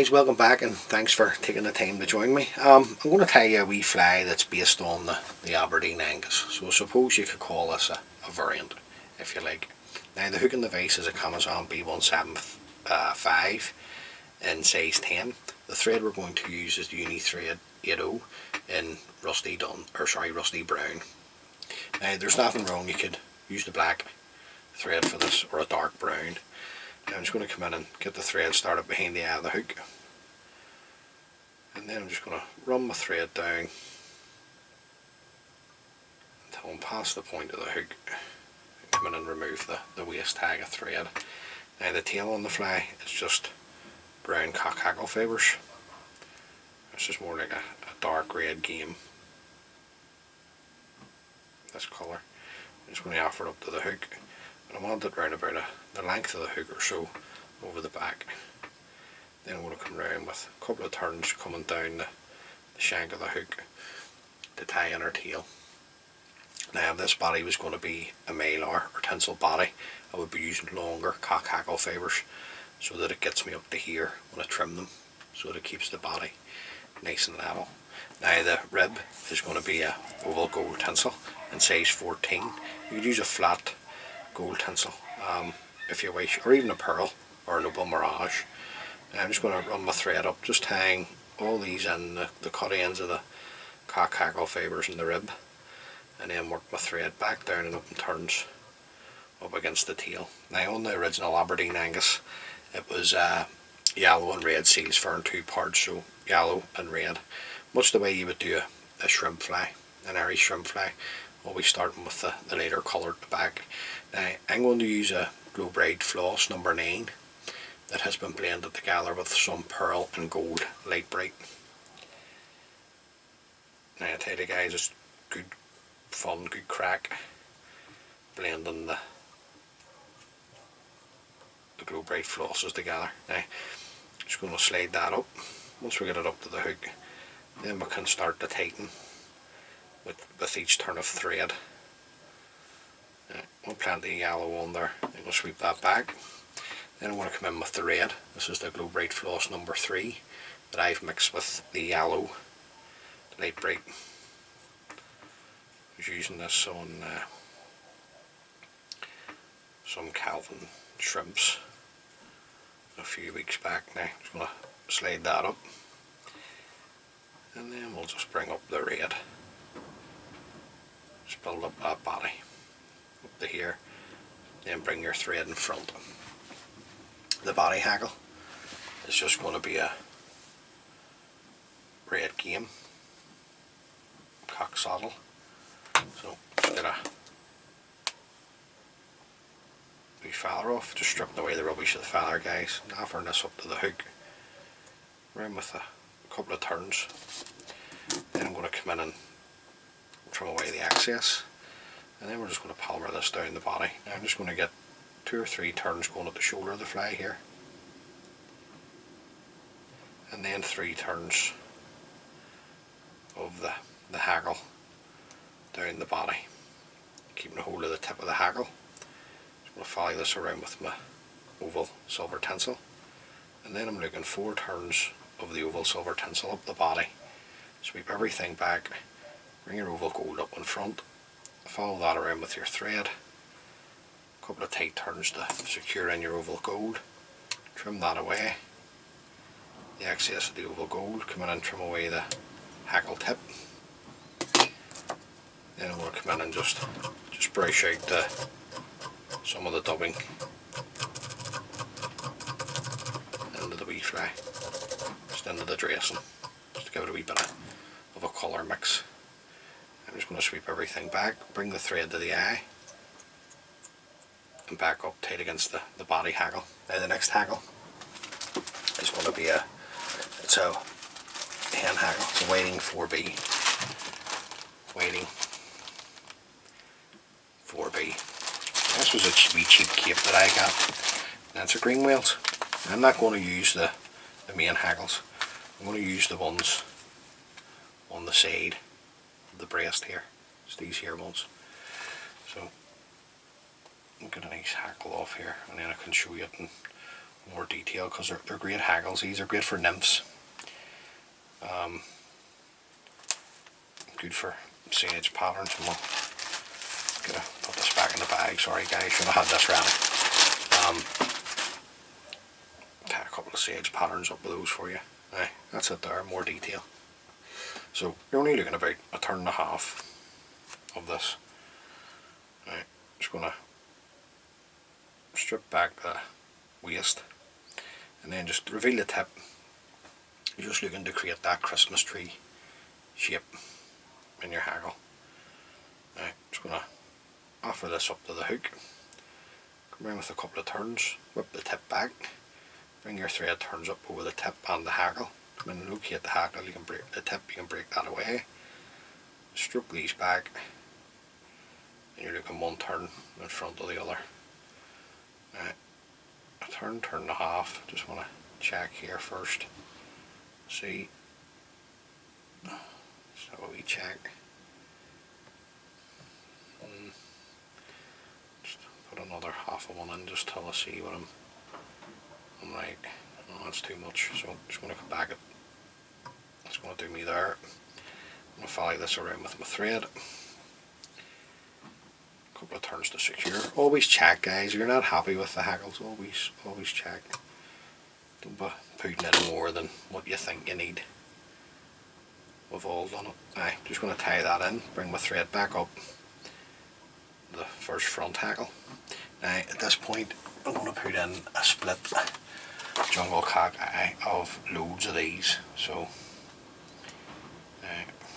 guys, welcome back and thanks for taking the time to join me. I'm going to tell you a wee fly that's based on the Aberdeen Angus. So I suppose you could call this a variant if you like. Now the hook and the vise is a Amazon B175 in size 10. The thread we're going to use is the Uni Thread 80 in Rst Brown. Now there's nothing wrong, you could use the black thread for this or a dark brown. Now I'm just going to come in and get the thread started behind the eye of the hook, and then I'm just going to run my thread down until I'm past the point of the hook and come in and remove the waist tag of thread. Now the tail on the fly is just brown hackle fibres. This is more like a dark red game, this colour. I'm just going to offer it up to the hook, and I want it round about the length of the hook or so over the back. Then I'm going to come round with a couple of turns coming down the shank of the hook to tie in our tail. Now if this body was going to be a mylar or tinsel body, I would be using longer hackle fibres so that it gets me up to here when I trim them, so that it keeps the body nice and level. Now the rib is going to be a oval gold tinsel in size 14. You could use a flat gold tinsel if you wish, or even a pearl or a noble mirage. Now I'm just going to run my thread up, just tying all these in the cut ends of the hackle fibres in the rib, and then work my thread back down and up in turns up against the tail. Now on the original Aberdeen Angus, it was yellow and red seals fur in two parts, so yellow and red, much the way you would do a shrimp fly, an Irish shrimp fly, always starting with the lighter colour at the back. Now I'm going to use a Glow Bright floss number 9 that has been blended together with some pearl and gold light bright. Now I tell you guys, it's good fun, good crack blending the Glow Bright flosses together. Now just going to slide that up. Once we get it up to the hook, then we can start to tighten with each turn of thread. We'll plenty of yellow on there, then we'll sweep that back. Then I want to come in with the red. This is the Glow Bright floss number 3 that I've mixed with the yellow light bright. I was using this on some Calvin shrimps a few weeks back. Now I'm just going to slide that up, and then we'll just bring up the red. Just build up that body up to here, then bring your thread in front. The body hackle is just going to be a red game cock saddle. So just get a wee feather off, just stripping away the rubbish of the feather, guys, and offering this up to the hook, round with a couple of turns. Then I'm going to come in and trim away the excess, and then we're just going to palmer this down the body. Now I'm just going to get 2 or 3 turns going at the shoulder of the fly here, and then 3 turns of the hackle down the body, keeping a hold of the tip of the hackle. I'm going to follow this around with my oval silver tinsel, and then I'm looking 4 turns of the oval silver tinsel up the body. Sweep everything back, bring your oval gold up in front, follow that around with your thread, a couple of tight turns to secure in your oval gold, trim that away, the excess of the oval gold, come in and trim away the hackle tip. Then I'm going to come in and just brush out some of the dubbing into the wee fly, just into the dressing, just to give it a wee bit of a colour mix. I'm just going to sweep everything back, bring the thread to the eye, and back up tight against the body hackle. Now the next hackle is going to be it's a hen hackle. It's a whiting 4B. Whiting 4B. This was a wee cheap cape that I got. That's a green whales. I'm not going to use the main hackles. I'm going to use the ones on the side of the breast here. It's these here ones. So I'll get a nice hackle off here, and then I can show you it in more detail, because they're great hackles. These are great for nymphs. Good for sage patterns. And we'll put this back in the bag. Sorry guys, should have had this ready. Tie a couple of sage patterns up with those for you. Aye, that's it there, more detail. So you're only looking about a turn and a half of this. Right, just going to strip back the waist and then just reveal the tip. You're just looking to create that Christmas tree shape in your hackle. Right, just going to offer this up to the hook, come around with a couple of turns, whip the tip back, bring your thread turns up over the tip and the hackle, come in and locate the hackle, you can break the tip, you can break that away, stroke these back, and you're looking one turn in front of the other. Right, a turn and a half, just want to check here first, see, so we check. Just put another half of one in just till I see what I'm like, oh that's too much, so I'm just going to come back at, it's going to do me there. I'm going to follow this around with my thread, a couple of turns to secure. Always check guys, if you're not happy with the hackles, always check. Don't be putting in more than what you think you need. We've all done it. Aye, just going to tie that in, bring my thread back up the first front hackle. Now at this point I'm going to put in a split jungle cock of loads of these, so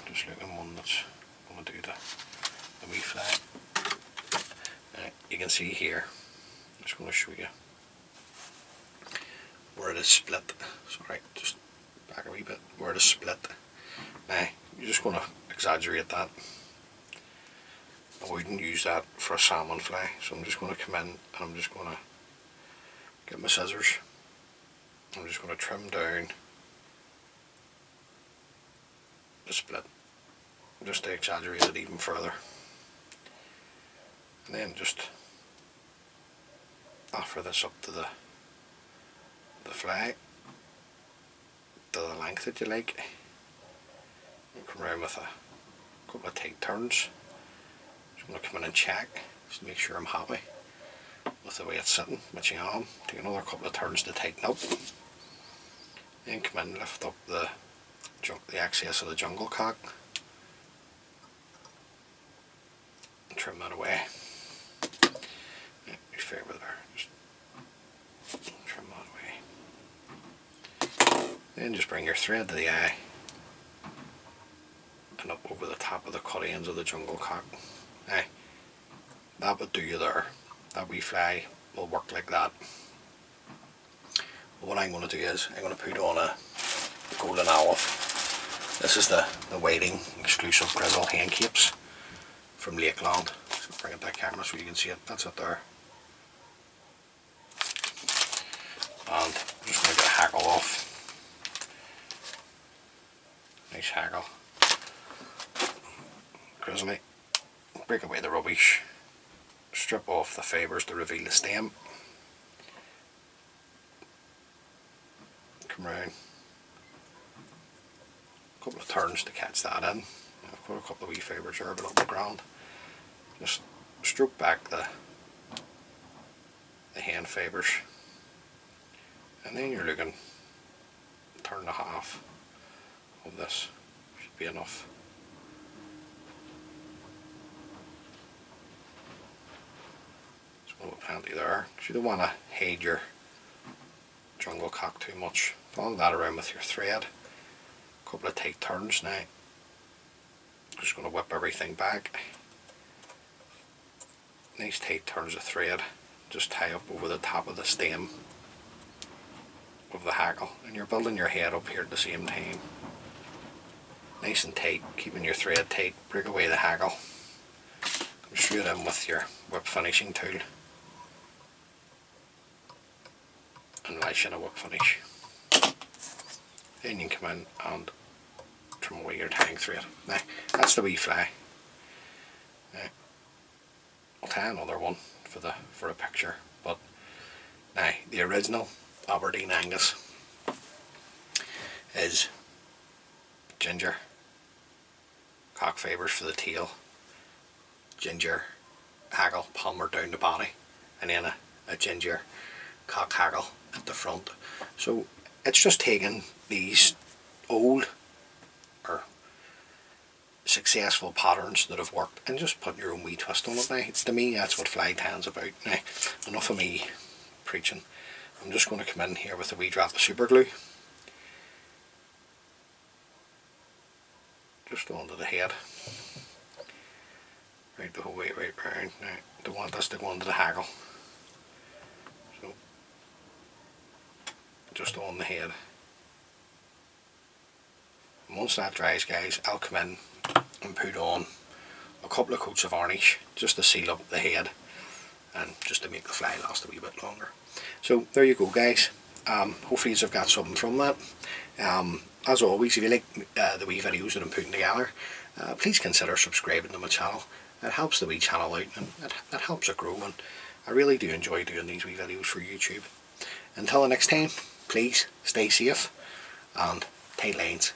just looking one that's going to do the wee flag. You can see here, I'm just going to show you where it is split. Sorry, just back a wee bit, where it is split. Now you're just going to exaggerate that. I wouldn't use that for a salmon fly, so I'm just going to come in and I'm just going to get my scissors. I'm just going to trim down the split just to exaggerate it even further, and then just offer this up to the fly to the length that you like. And come around with a couple of tight turns. I'm going to come in and check just to make sure I'm happy with the way it's sitting, which I am. Take another couple of turns to tighten up, then come in and lift up the excess of the jungle cock and trim that away. Yeah, your favourite there, just trim that away. Then just bring your thread to the eye and up over the top of the cut ends of the jungle cock. Aye, that would do you there. That wee fly will work like that. But what I'm going to do is I'm going to put on a golden olive. This is the whiting exclusive grizzle hen capes from Lakeland. So bring it to the camera so you can see it. That's it there. And I'm just going to get a hackle off. Nice hackle. Grizzly. Break away the rubbish, strip off the fibres to reveal the stem, come round, a couple of turns to catch that in. I've got a couple of wee fibres there but on the ground. Just stroke back the hen fibres, and then you're looking a turn and a half of this should be enough. Plenty there, because you don't want to hide your jungle cock too much. Follow that around with your thread, a couple of tight turns now. Just going to whip everything back. Nice tight turns of thread, just tie up over the top of the stem of the hackle, and you're building your head up here at the same time. Nice and tight, keeping your thread tight, break away the hackle. Come straight in with your whip finishing tool and lash in a whip finish. Then you can come in and trim away your tying thread. Now, that's the wee fly. I'll tie another one for a picture, but now the original Aberdeen Angus is ginger, cock fibres for the tail, ginger hackle palmer down the body, and then a ginger cock hackle at the front. So it's just taking these old or successful patterns that have worked and just putting your own wee twist on it. Now, to me, that's what fly tying's about. Now, enough of me preaching. I'm just going to come in here with a wee drop of super glue just onto the head, right the whole way right round. Now, don't want this to go into the hackle, so just on the head. And once that dries, guys, I'll come in and put on a couple of coats of varnish just to seal up the head and just to make the fly last a wee bit longer. So there you go, guys. Hopefully you've got something from that. As always, if you like the wee videos that I'm putting together, please consider subscribing to my channel. It helps the wee channel out and it helps it grow, and I really do enjoy doing these wee videos for YouTube. Until the next time, please stay safe and tight lines.